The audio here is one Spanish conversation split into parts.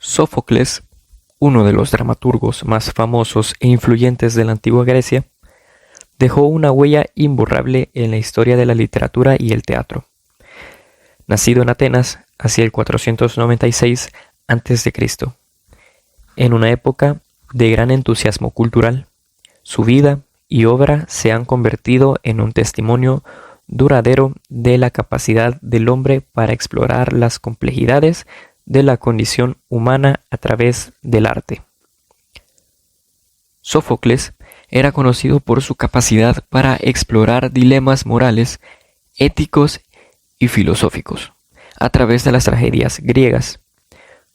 Sófocles, uno de los dramaturgos más famosos e influyentes de la antigua Grecia, dejó una huella imborrable en la historia de la literatura y el teatro. Nacido en Atenas hacia el 496 a.C., en una época de gran entusiasmo cultural, su vida y obra se han convertido en un testimonio duradero de la capacidad del hombre para explorar las complejidades de la condición humana a través del arte. Sófocles era conocido por su capacidad para explorar dilemas morales, éticos y filosóficos a través de las tragedias griegas,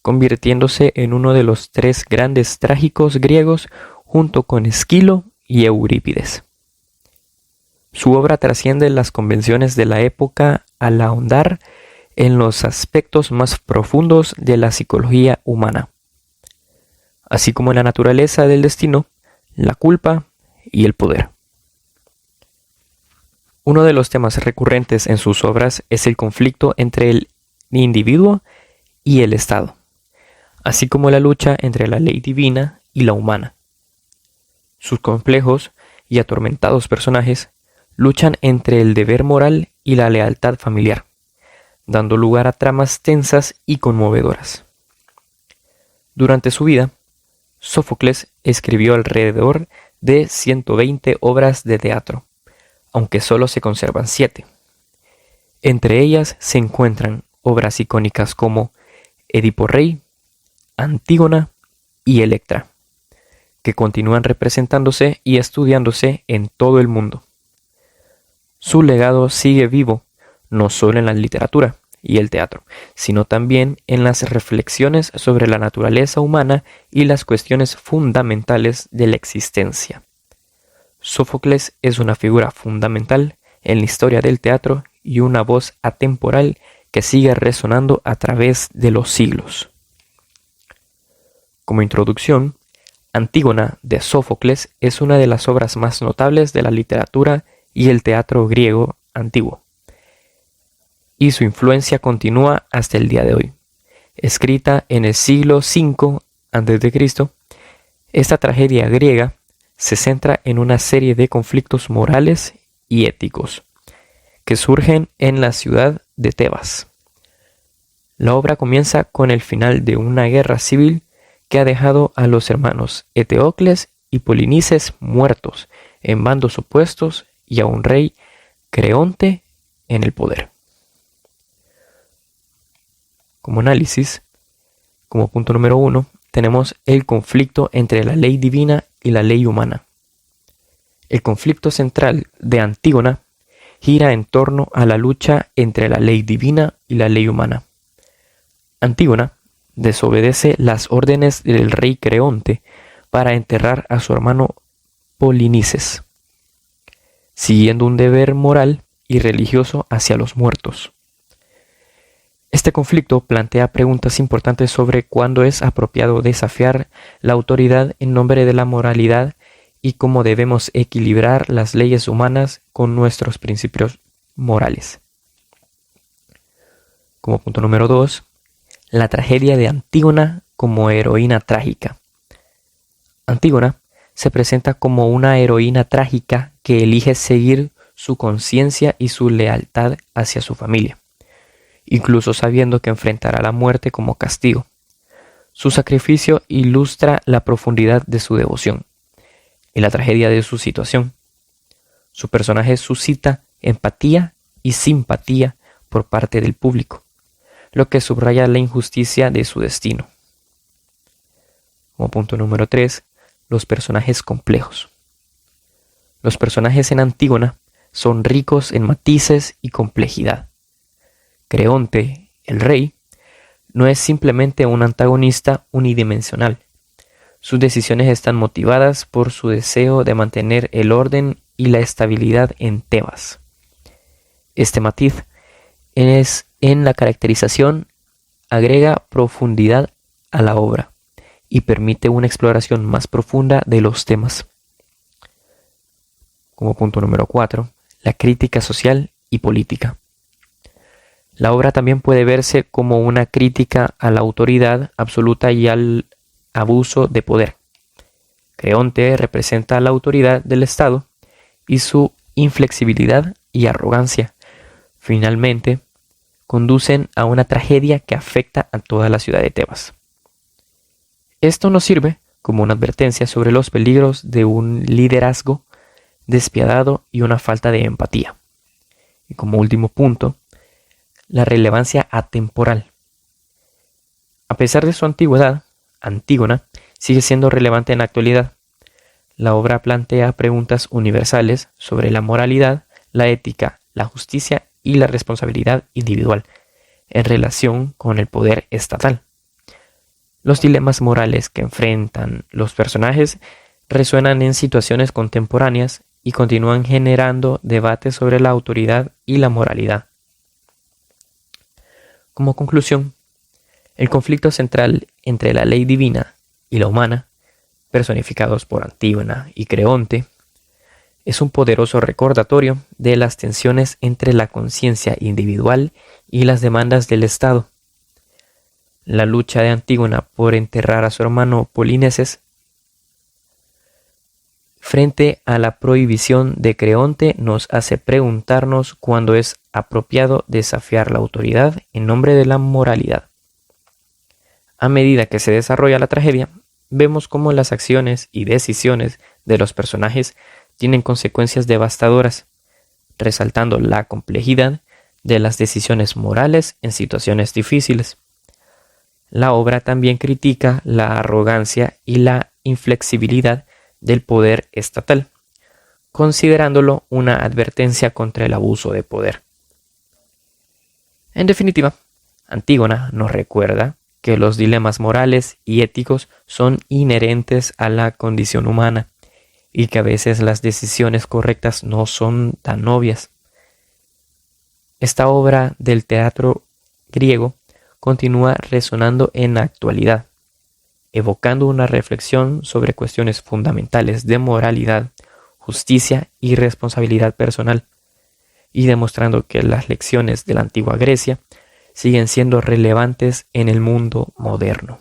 convirtiéndose en uno de los tres grandes trágicos griegos junto con Esquilo y Eurípides. Su obra trasciende las convenciones de la época al ahondar en los aspectos más profundos de la psicología humana, así como en la naturaleza del destino, la culpa y el poder. Uno de los temas recurrentes en sus obras es el conflicto entre el individuo y el Estado, así como la lucha entre la ley divina y la humana. Sus complejos y atormentados personajes luchan entre el deber moral y la lealtad familiar, dando lugar a tramas tensas y conmovedoras. Durante su vida, Sófocles escribió alrededor de 120 obras de teatro, aunque solo se conservan 7. Entre ellas se encuentran obras icónicas como Edipo Rey, Antígona y Electra, que continúan representándose y estudiándose en todo el mundo. Su legado sigue vivo no solo en la literatura y el teatro, sino también en las reflexiones sobre la naturaleza humana y las cuestiones fundamentales de la existencia. Sófocles es una figura fundamental en la historia del teatro y una voz atemporal que sigue resonando a través de los siglos. Como introducción, Antígona de Sófocles es una de las obras más notables de la literatura y el teatro griego antiguo, y su influencia continúa hasta el día de hoy. Escrita en el siglo V a.C., esta tragedia griega se centra en una serie de conflictos morales y éticos que surgen en la ciudad de Tebas. La obra comienza con el final de una guerra civil que ha dejado a los hermanos Eteocles y Polinices muertos en bandos opuestos y a un rey, Creonte, en el poder. Como análisis, como punto número 1, tenemos el conflicto entre la ley divina y la ley humana. El conflicto central de Antígona gira en torno a la lucha entre la ley divina y la ley humana. Antígona desobedece las órdenes del rey Creonte para enterrar a su hermano Polinices, siguiendo un deber moral y religioso hacia los muertos. Este conflicto plantea preguntas importantes sobre cuándo es apropiado desafiar la autoridad en nombre de la moralidad y cómo debemos equilibrar las leyes humanas con nuestros principios morales. Como punto número 2, la tragedia de Antígona como heroína trágica. Antígona se presenta como una heroína trágica que elige seguir su conciencia y su lealtad hacia su familia, incluso sabiendo que enfrentará la muerte como castigo. Su sacrificio ilustra la profundidad de su devoción y la tragedia de su situación. Su personaje suscita empatía y simpatía por parte del público, lo que subraya la injusticia de su destino. Como punto número 3, los personajes complejos. Los personajes en Antígona son ricos en matices y complejidad. Creonte, el rey, no es simplemente un antagonista unidimensional. Sus decisiones están motivadas por su deseo de mantener el orden y la estabilidad en Tebas. Este matiz en la caracterización agrega profundidad a la obra y permite una exploración más profunda de los temas. Como punto número 4, la crítica social y política. La obra también puede verse como una crítica a la autoridad absoluta y al abuso de poder. Creonte representa la autoridad del Estado y su inflexibilidad y arrogancia. Finalmente, conducen a una tragedia que afecta a toda la ciudad de Tebas. Esto nos sirve como una advertencia sobre los peligros de un liderazgo despiadado y una falta de empatía. Y como último punto, la relevancia atemporal. A pesar de su antigüedad, Antígona sigue siendo relevante en la actualidad. La obra plantea preguntas universales sobre la moralidad, la ética, la justicia y la responsabilidad individual en relación con el poder estatal. Los dilemas morales que enfrentan los personajes resuenan en situaciones contemporáneas y continúan generando debates sobre la autoridad y la moralidad. Como conclusión, el conflicto central entre la ley divina y la humana, personificados por Antígona y Creonte, es un poderoso recordatorio de las tensiones entre la conciencia individual y las demandas del Estado. La lucha de Antígona por enterrar a su hermano Polinices frente a la prohibición de Creonte nos hace preguntarnos cuándo es apropiado desafiar la autoridad en nombre de la moralidad. A medida que se desarrolla la tragedia, vemos cómo las acciones y decisiones de los personajes tienen consecuencias devastadoras, resaltando la complejidad de las decisiones morales en situaciones difíciles. La obra también critica la arrogancia y la inflexibilidad del poder estatal, considerándolo una advertencia contra el abuso de poder. En definitiva, Antígona nos recuerda que los dilemas morales y éticos son inherentes a la condición humana y que a veces las decisiones correctas no son tan obvias. Esta obra del teatro griego continúa resonando en la actualidad, evocando una reflexión sobre cuestiones fundamentales de moralidad, justicia y responsabilidad personal, y demostrando que las lecciones de la antigua Grecia siguen siendo relevantes en el mundo moderno.